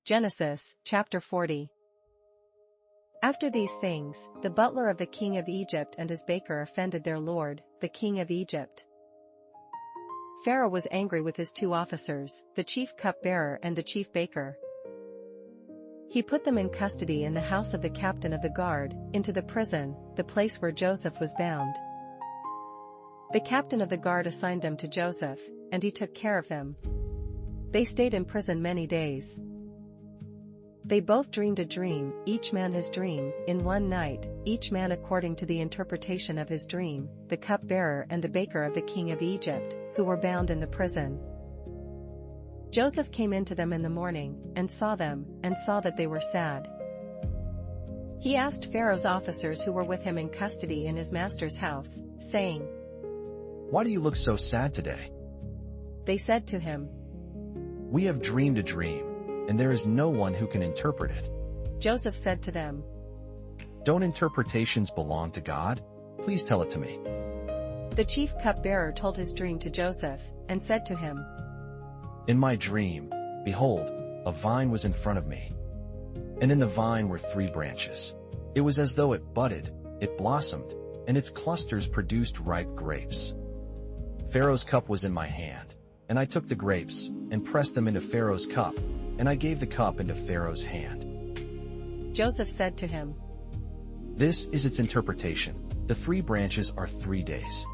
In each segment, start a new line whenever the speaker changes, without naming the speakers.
Genesis, chapter 40. After these things, the butler of the king of Egypt and his baker offended their lord, the king of Egypt. Pharaoh was angry with his two officers, the chief cupbearer and the chief baker. He put them in custody in the house of the captain of the guard, into the prison, the place where Joseph was bound. The captain of the guard assigned them to Joseph, and he took care of them. They stayed in prison many days. They both dreamed a dream, each man his dream, in one night, each man according to the interpretation of his dream, the cupbearer and the baker of the king of Egypt, who were bound in the prison. Joseph came in to them in the morning, and saw them, and saw that they were sad. He asked Pharaoh's officers who were with him in custody in his master's house, saying,
"Why do you look so sad today?"
They said to him,
"We have dreamed a dream, and there is no one who can interpret it."
Joseph said to them,
"Don't interpretations belong to God? Please tell it to me."
The chief cupbearer told his dream to Joseph, and said to him,
"In my dream, behold, a vine was in front of me. And in the vine were 3 branches. It was as though it budded, it blossomed, and its clusters produced ripe grapes. Pharaoh's cup was in my hand, and I took the grapes, and pressed them into Pharaoh's cup, and I gave the cup into Pharaoh's hand."
Joseph said to him,
"This is its interpretation. The 3 branches are 3 days.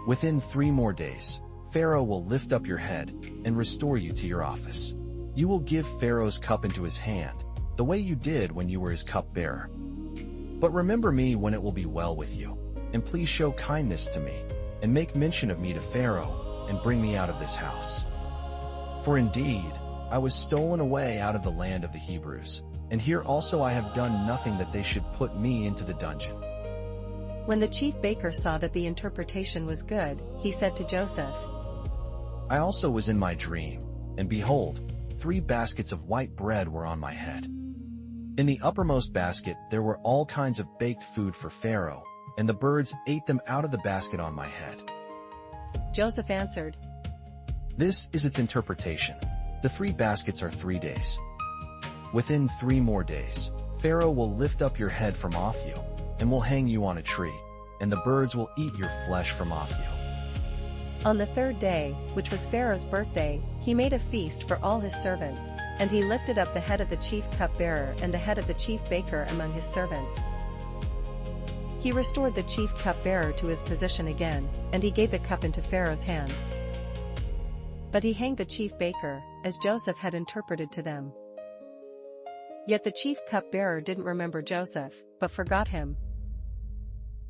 Within 3 more days, Pharaoh will lift up your head, and restore you to your office. You will give Pharaoh's cup into his hand, the way you did when you were his cupbearer. But remember me when it will be well with you, and please show kindness to me, and make mention of me to Pharaoh, and bring me out of this house. For indeed, I was stolen away out of the land of the Hebrews, and here also I have done nothing that they should put me into the dungeon."
When the chief baker saw that the interpretation was good, he said to Joseph,
"I also was in my dream, and behold, 3 baskets of white bread were on my head. In the uppermost basket there were all kinds of baked food for Pharaoh, and the birds ate them out of the basket on my head."
Joseph answered,
"This is its interpretation. The 3 baskets are 3 days. Within 3 more days, Pharaoh will lift up your head from off you, and will hang you on a tree, and the birds will eat your flesh from off you."
On the 3rd day, which was Pharaoh's birthday, he made a feast for all his servants, and he lifted up the head of the chief cupbearer and the head of the chief baker among his servants. He restored the chief cupbearer to his position again, and he gave the cup into Pharaoh's hand. But he hanged the chief baker, as Joseph had interpreted to them. Yet the chief cupbearer didn't remember Joseph, but forgot him.